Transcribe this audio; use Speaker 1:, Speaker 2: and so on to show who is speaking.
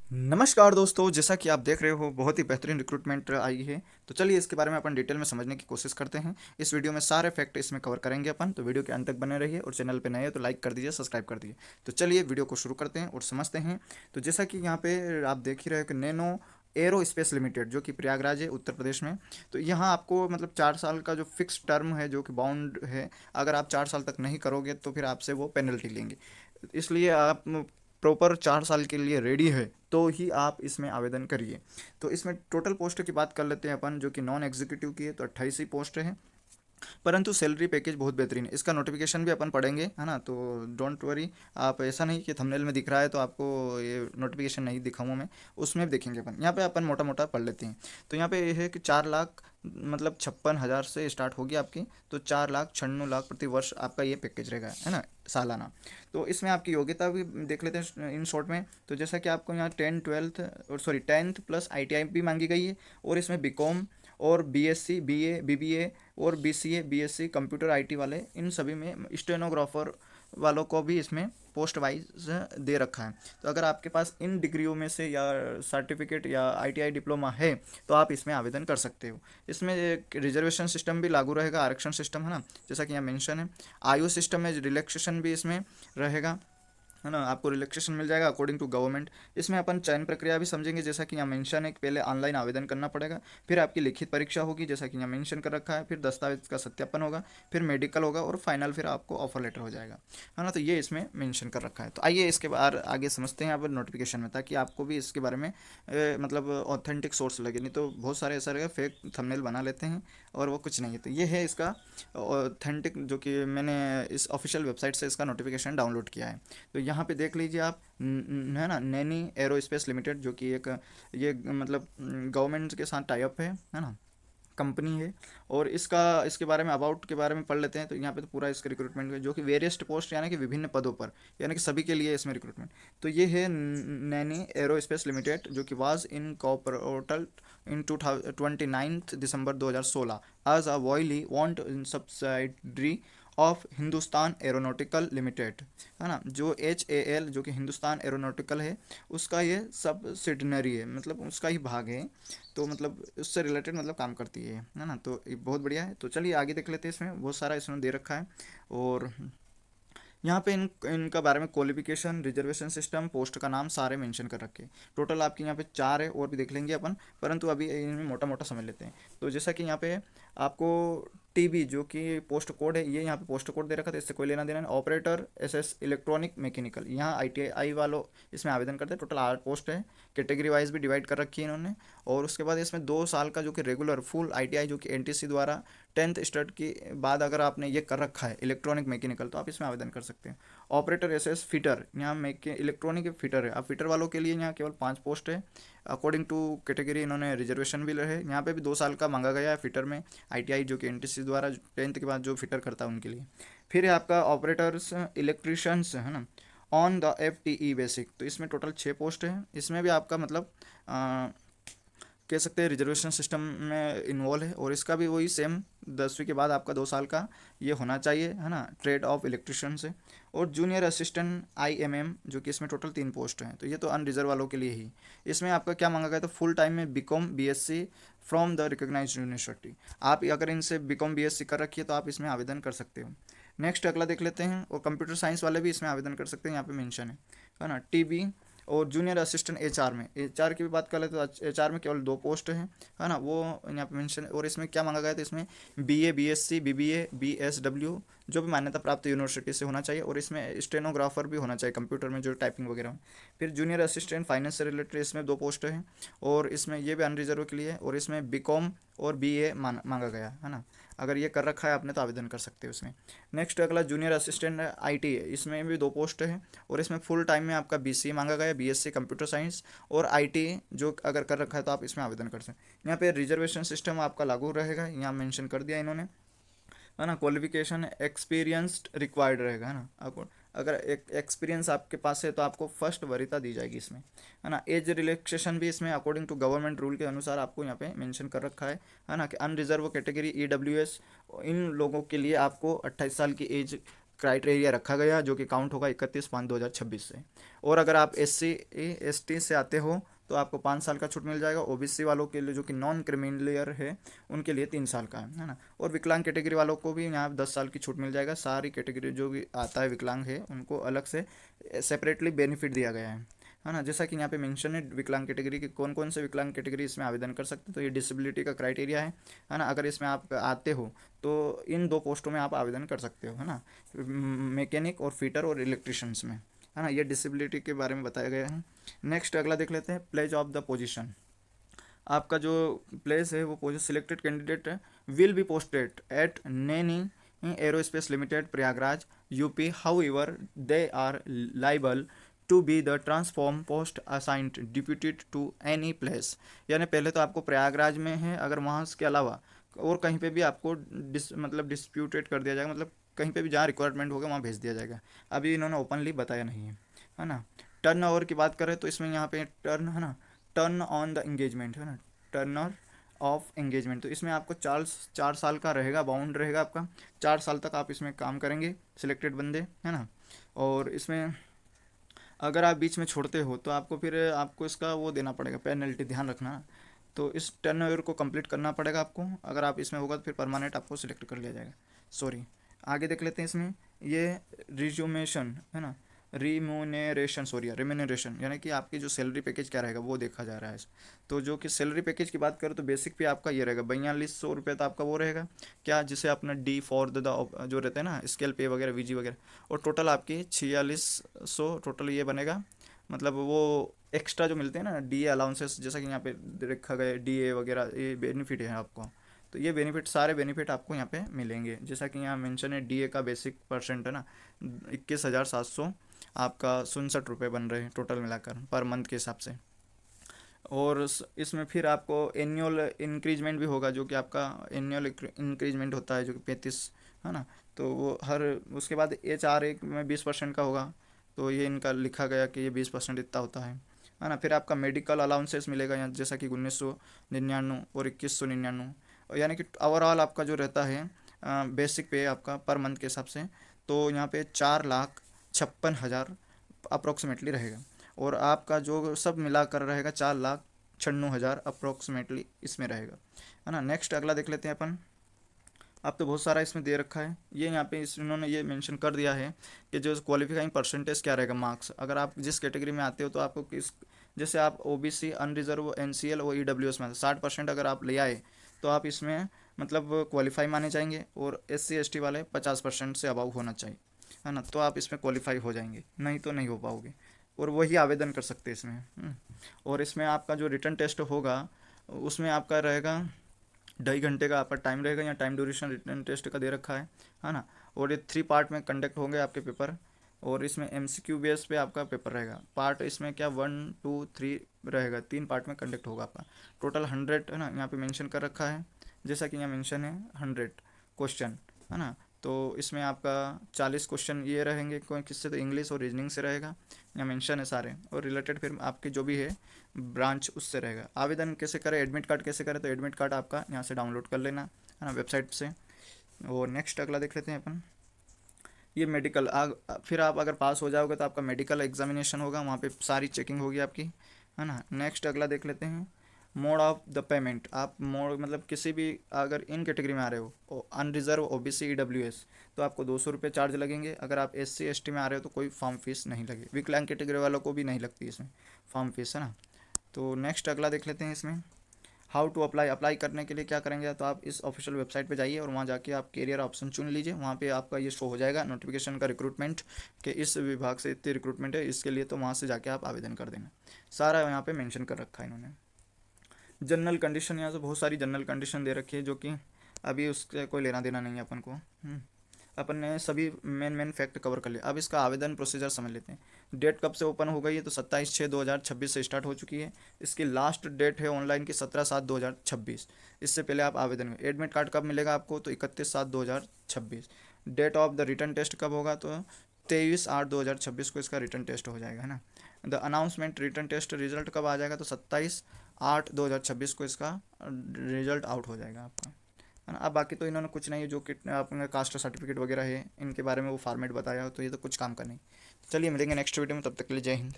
Speaker 1: नमस्कार दोस्तों, जैसा कि आप देख रहे हो बहुत ही बेहतरीन रिक्रूटमेंट आई है। तो चलिए इसके बारे में अपन डिटेल में समझने की कोशिश करते हैं। इस वीडियो में सारे फैक्ट इसमें कवर करेंगे अपन, तो वीडियो के अंत तक बने रहिए और चैनल पे नए हो तो लाइक कर दीजिए, सब्सक्राइब कर दीजिए। तो चलिए वीडियो को शुरू करते हैं और समझते हैं। तो जैसा कि यहाँ पे आप देख ही रहे हो कि नैनो एरो स्पेस लिमिटेड जो कि प्रयागराज है उत्तर प्रदेश में। तो यहाँ आपको मतलब 4 साल का जो फिक्स टर्म है जो कि बाउंड है, अगर आप 4 साल तक नहीं करोगे तो फिर आपसे वो पेनल्टी लेंगे। इसलिए आप प्रॉपर 4 साल के लिए रेडी है तो ही आप इसमें आवेदन करिए। तो इसमें टोटल पोस्ट की बात कर लेते हैं अपन, जो कि नॉन एग्जीक्यूटिव की है तो 28 ही पोस्ट है। परंतु सैलरी पैकेज बहुत बेहतरीन है। इसका नोटिफिकेशन भी अपन पढ़ेंगे, है ना, तो डोंट वरी। आप ऐसा नहीं कि थंबनेल में दिख रहा है तो आपको ये नोटिफिकेशन नहीं दिखाऊंगा मैं, उसमें भी देखेंगे अपन। यहाँ पे अपन मोटा मोटा पढ़ लेते हैं। तो यहाँ पे ये है कि 4 लाख मतलब 56,000 से स्टार्ट होगी आपकी। तो 4,96,00,000 प्रति वर्ष आपका ये पैकेज रहेगा, है ना, सालाना। तो इसमें आपकी योग्यता भी देख लेते हैं इन शॉर्ट में। तो जैसा कि आपको यहाँ 10th प्लस ITI भी मांगी गई है। और इसमें बीकॉम और BSc BA BBA और BCA BSc कंप्यूटर IT वाले, इन सभी में स्टेनोग्राफर वालों को भी इसमें पोस्ट वाइज दे रखा है। तो अगर आपके पास इन डिग्रियों में से या सर्टिफिकेट या ITI डिप्लोमा है तो आप इसमें आवेदन कर सकते हो। इसमें एक रिजर्वेशन सिस्टम भी लागू रहेगा, आरक्षण सिस्टम, है ना, जैसा कि यहाँ मेंशन है। आयु सिस्टम में रिलैक्सेशन भी इसमें रहेगा, है ना, आपको रिलैक्सेशन मिल जाएगा अकॉर्डिंग टू गवर्नमेंट। इसमें अपन चयन प्रक्रिया भी समझेंगे, जैसा कि यहाँ मेंशन है कि पहले ऑनलाइन आवेदन करना पड़ेगा, फिर आपकी लिखित परीक्षा होगी जैसा कि यहाँ मेंशन कर रखा है, फिर दस्तावेज का सत्यापन होगा, फिर मेडिकल होगा और फाइनल फिर आपको ऑफर लेटर हो जाएगा, है ना। तो ये इसमें मेंशन कर रखा है। तो आइए इसके बाद आगे समझते हैं अब नोटिफिकेशन में, ताकि आपको भी इसके बारे में मतलब ऑथेंटिक सोर्स लगे। नहीं तो बहुत सारे ऐसा रहेगा फेक थंबनेल बना लेते हैं और वो कुछ नहीं है। तो ये है इसका ऑथेंटिक, जो कि मैंने इस ऑफिशियल वेबसाइट से इसका नोटिफिकेशन डाउनलोड किया है। तो यहाँ पे देख लीजिए आप, है ना, नैनी एरोस्पेस लिमिटेड, जो कि एक ये मतलब गवर्नमेंट के साथ टाइप है ना, कंपनी है। और इसके बारे में अबाउट के बारे में पढ़ लेते हैं। तो यहाँ पे तो पूरा इसका रिक्रूटमेंट है, जो कि वेरियस्ट पोस्ट यानी कि विभिन्न पदों पर, यानी कि सभी के लिए इसमें रिक्रूटमेंट। तो ये है नैनी एरोस्पेस लिमिटेड, जो कि was incorporated in 29 December 2016 as a wholly owned in subsidiary of Hindustan aeronautical limited, है ना, जो HAL जो कि हिंदुस्तान एरोनॉटिकल है, उसका ये सब्सिडनरी है, मतलब उसका ही भाग है। तो मतलब उससे रिलेटेड मतलब काम करती है ना। तो ये बहुत बढ़िया है। तो चलिए आगे देख लेते हैं। इसमें बहुत सारा इसमें दे रखा है। और यहाँ पे इनका बारे में क्वालिफिकेशन, रिजर्वेशन सिस्टम, पोस्ट का नाम सारे मेंशन कर रखे हैं। टोटल आपके यहाँ पे 4 है, और भी देख लेंगे अपन, परंतु अभी इनमें मोटा मोटा समझ लेते हैं। तो जैसा कि यहाँ पे आपको TB जो कि पोस्ट कोड है, ये यहाँ पे पोस्ट कोड दे रखा था, इससे कोई लेना देना नहीं। ऑपरेटर SS इलेक्ट्रॉनिक मैकेनिकल, यहाँ ITI वालों इसमें आवेदन करते हैं। टोटल 8 पोस्ट है, कैटेगरी वाइज भी डिवाइड कर रखी है इन्होंने। और उसके बाद इसमें 2 साल का जो कि रेगुलर फुल ITI जो कि NTC द्वारा 10th स्टड के बाद अगर आपने ये कर रखा है इलेक्ट्रॉनिक मैकेनिकल, तो आप इसमें आवेदन कर सकते हैं। ऑपरेटर SS फिटर, यहाँ मैके इलेक्ट्रॉनिक फिटर है। अब फिटर वालों के लिए यहाँ केवल 5 पोस्ट है। अकॉर्डिंग टू कैटेगरी इन्होंने रिजर्वेशन भी रहे। यहाँ पे भी 2 साल का मांगा गया है फिटर में, ITI जो कि NTC द्वारा 10th के बाद जो फिटर करता है उनके लिए। फिर है आपका ऑपरेटर्स इलेक्ट्रिशियंस, है ना, ऑन द FTE बेसिक। तो इसमें टोटल 6 पोस्ट है। इसमें भी आपका मतलब कह सकते हैं रिजर्वेशन सिस्टम में इन्वॉल्व है। और इसका भी वही सेम 10वीं के बाद आपका 2 साल का ये होना चाहिए, है ना, ट्रेड ऑफ इलेक्ट्रिशियन से। और जूनियर असिस्टेंट IMM, जो कि इसमें टोटल 3 पोस्ट हैं। तो ये तो अनरिजर्व वालों के लिए ही। इसमें आपका क्या मांगा गया, तो फुल टाइम में BCom BSc from the recognise university. आप अगर इनसे BCom BSc कर रखी है तो आप इसमें आवेदन कर सकते हो। नेक्स्ट अगला देख लेते हैं। और कंप्यूटर साइंस वाले भी इसमें आवेदन कर सकते हैं, यहाँ पे मेंशन है ना। TB और जूनियर असिस्टेंट HR में, HR की भी बात कर ले तो HR में केवल 2 पोस्ट हैं, है ना, वो यहाँ पे मेंशन है। और इसमें क्या मांगा गया था, इसमें BA BSc BBA BSW जो भी मान्यता प्राप्त यूनिवर्सिटी से होना चाहिए। और इसमें स्टेनोग्राफर भी होना चाहिए कंप्यूटर में, जो टाइपिंग वगैरह में। फिर जूनियर असिस्टेंट फाइनेंस से रिलेटेड इसमें 2 पोस्ट हैं। और इसमें ये भी अनरिजर्व के लिए। और इसमें BCom और BA मांगा गया है ना। अगर ये कर रखा है आपने तो आवेदन कर सकते हो इसमें। नेक्स्ट अगला जूनियर असिस्टेंट IT है, इसमें भी 2 पोस्ट है। और इसमें फुल टाइम में आपका BCA मांगा गया है, BSc कंप्यूटर साइंस और IT जो अगर कर रखा है तो आप इसमें आवेदन कर सकते हैं। यहाँ पे रिजर्वेशन सिस्टम आपका लागू रहेगा, यहाँ मेंशन कर दिया इन्होंने, है ना। क्वालिफिकेशन एक्सपीरियंस्ड रिक्वायर्ड रहेगा, है ना। आपको अगर एक एक्सपीरियंस आपके पास है तो आपको फर्स्ट वरीयता दी जाएगी इसमें, है ना। एज रिलैक्सेशन भी इसमें अकॉर्डिंग टू गवर्नमेंट रूल के अनुसार आपको यहाँ पे मेंशन कर रखा है ना, कि अनरिजर्व कैटेगरी EWS इन लोगों के लिए आपको 28 साल की एज क्राइटेरिया रखा गया जो कि काउंट होगा 31/5/2026 से। और अगर आप SC/ST से आते हो तो आपको 5 साल का छूट मिल जाएगा। OBC वालों के लिए जो कि नॉन क्रिमिलियर है उनके लिए 3 साल का है ना। और विकलांग कैटेगरी वालों को भी यहाँ 10 साल की छूट मिल जाएगा। सारी कैटेगरी जो भी आता है विकलांग है उनको अलग से सेपरेटली बेनिफिट दिया गया है ना। जैसा कि यहाँ पे मेंशन है विकलांग कैटेगरी के कौन कौन से विकलांग कैटेगरी इसमें आवेदन कर सकते हैं। तो ये डिसेबिलिटी का क्राइटेरिया है ना। अगर इसमें आप आते हो तो इन 2 पोस्टों में आप आवेदन कर सकते हो है ना, मैकेनिक और फिटर और इलेक्ट्रिशियंस में, है ना। ये डिसेबिलिटी के बारे में बताया गया है। नेक्स्ट अगला देख लेते हैं, प्लेज ऑफ द पोजीशन। आपका जो प्लेस है वो position selected candidate will be posted at Naini aerospace limited Prayagraj UP, however they are liable to be the transform post assigned deputed to any place. यानी पहले तो आपको प्रयागराज में है, अगर वहाँ के अलावा और कहीं पे भी आपको मतलब डिस्प्यूटेड कर दिया जाएगा, मतलब कहीं पे भी जहाँ रिक्वायरमेंट होगा वहाँ भेज दिया जाएगा। अभी इन्होंने ओपनली बताया नहीं है ना। टर्न ओवर की बात करें तो इसमें यहाँ पे टर्न है ना, टर्न ऑन द एंगेजमेंट है ना, टर्नर ऑफ एंगेजमेंट। तो इसमें आपको 4 साल का रहेगा, बाउंड रहेगा आपका। 4 साल तक आप इसमें काम करेंगे सिलेक्टेड बंदे, है ना। और इसमें अगर आप बीच में छोड़ते हो तो आपको फिर आपको इसका वो देना पड़ेगा, पेनल्टी, ध्यान रखना। तो इस टर्नओवर को कंप्लीट करना पड़ेगा आपको। अगर आप इसमें होगा तो फिर परमानेंट आपको सिलेक्ट कर लिया जाएगा। सॉरी, आगे देख लेते हैं। इसमें ये रिज्यूमेशन है ना, रिमोनेरेशन, सॉरी रिमोनेरेशन, यानी कि आपकी जो सैलरी पैकेज क्या रहेगा वो देखा जा रहा है। तो जो कि सैलरी पैकेज की बात करें तो बेसिक पे आपका ये रहेगा 4200 रुपये, तो आपका वो रहेगा क्या, जिसे अपना डी फॉर द जो रहते हैं ना स्केल पे वगैरह, VG वगैरह। और टोटल आपकी 4600 टोटल ये बनेगा। मतलब वो एक्स्ट्रा जो मिलते हैं ना DA अलाउंसेस, जैसा कि यहाँ पे रखा गया DA वगैरह, ये बेनिफिट है आपको। तो ये बेनिफिट, सारे बेनिफिट आपको यहाँ पे मिलेंगे। जैसा कि यहाँ मेंशन है DA का बेसिक परसेंट है ना 21,700 आपका 67 रुपये बन रहे हैं टोटल मिलाकर पर मंथ के हिसाब से। और इसमें फिर आपको एनुअल इंक्रीजमेंट भी होगा, जो कि आपका एनुअल इंक्रीजमेंट होता है जो कि 35 है ना। तो वो हर उसके बाद HR में 20% का होगा। तो ये इनका लिखा गया कि ये 20% इतना होता है ना। फिर आपका मेडिकल अलाउंसेस मिलेगा यहाँ, जैसा कि 1999 और 2199, यानी कि ओवरऑल आपका जो रहता है बेसिक पे आपका पर मंथ के हिसाब से, तो यहाँ पे 4,56,000 अप्रोक्सीमेटली रहेगा। और आपका जो सब मिलाकर रहेगा 4,96,000 अप्रोक्सीमेटली इसमें रहेगा, है ना। नेक्स्ट अगला देख लेते हैं अपन। अब तो बहुत सारा इसमें दे रखा है, ये यहाँ पे इन्होंने ये मेंशन कर दिया है कि जो क्वालिफाइंग परसेंटेज क्या रहेगा, मार्क्स। अगर आप जिस कैटेगरी में आते हो तो आपको किस, जैसे आप OBC अनरिजर्व NCL और EWS में 60% अगर आप ले आए तो आप इसमें मतलब क्वालिफाई माने जाएंगे। और SC/ST वाले 50% से अबाव होना चाहिए, है ना। तो आप इसमें क्वालिफाई हो जाएंगे, नहीं तो नहीं हो पाओगे। और वही आवेदन कर सकते हैं इसमें। और इसमें आपका जो रिटर्न टेस्ट होगा उसमें आपका रहेगा 2.5 घंटे का आपका टाइम रहेगा। यहाँ टाइम ड्यूरेशन रिटर्न टेस्ट का दे रखा है ना। और ये 3 पार्ट में कंडक्ट होंगे आपके पेपर। और इसमें MCQ बेस पे आपका पेपर रहेगा। पार्ट इसमें क्या 1 2 3 रहेगा, 3 पार्ट में कंडक्ट होगा आपका। टोटल 100 है ना, यहाँ पे मेंशन कर रखा है, जैसा कि यहाँ मेंशन है 100 क्वेश्चन, है ना। तो इसमें आपका 40 क्वेश्चन ये रहेंगे, कोई किससे, तो इंग्लिश और रीजनिंग से रहेगा, यहाँ मेंशन है सारे। और रिलेटेड फिर आपके जो भी है ब्रांच उससे रहेगा। आवेदन कैसे करें, एडमिट कार्ड कैसे करें, तो एडमिट कार्ड आपका यहाँ से डाउनलोड कर लेना, है ना, वेबसाइट से। और नेक्स्ट अगला देख लेते हैं अपन। ये मेडिकल फिर आप अगर पास हो जाओगे तो आपका मेडिकल एग्जामिनेशन होगा, वहाँ पे सारी चेकिंग होगी आपकी, है ना। नेक्स्ट अगला देख लेते हैं, मोड ऑफ द पेमेंट। आप मोड मतलब किसी भी अगर इन कैटेगरी में आ रहे हो, अनरिजर्व OBC EWS, तो आपको 200 रुपये चार्ज लगेंगे। अगर आप SC/ST में आ रहे हो तो कोई फॉर्म फीस नहीं लगे। विकलांग कैटेगरी वालों को भी नहीं लगती इसमें फॉर्म फीस, है ना। तो नेक्स्ट अगला देख लेते हैं इसमें, हाउ टू अप्लाई। अप्लाई करने के लिए क्या करेंगे, तो आप इस ऑफिशियल वेबसाइट पे जाइए और वहाँ जाके आप कैरियर ऑप्शन चुन लीजिए। वहाँ पे आपका ये शो हो जाएगा नोटिफिकेशन का, रिक्रूटमेंट के इस विभाग से इतनी रिक्रूटमेंट है इसके लिए, तो वहाँ से जाके आप आवेदन कर देना। सारा यहाँ पे मेंशन कर रखा है इन्होंने। जनरल कंडीशन, यहाँ से बहुत सारी जनरल कंडीशन दे रखी है जो कि अभी उससे कोई लेना देना नहीं है अपन को। अपन ने सभी मेन फैक्ट कवर कर लिया। अब इसका आवेदन प्रोसीजर समझ लेते हैं। डेट कब से ओपन हो गई है, तो 27/6/2026 से स्टार्ट हो चुकी है। इसकी लास्ट डेट है ऑनलाइन की 17/7/2026। इससे पहले आप आवेदन करें। एडमिट कार्ड कब मिलेगा आपको, तो 31/7/2026। Date of the written test कब होगा, तो 23/8/2026 को इसका रिटर्न टेस्ट हो जाएगा, है ना। The announcement written test result कब आ जाएगा, तो 27/8/2026 को इसका रिजल्ट आउट हो जाएगा आपका। है ना। अब बाकी तो इन्होंने कुछ नहीं है, जो कि अपना कास्ट सर्टिफिकेट वगैरह है इनके बारे में वो फॉर्मेट बताया, तो ये तो कुछ काम का नहीं। तो चलिए मिलेंगे नेक्स्ट वीडियो में, तब तक के लिए जय हिंद।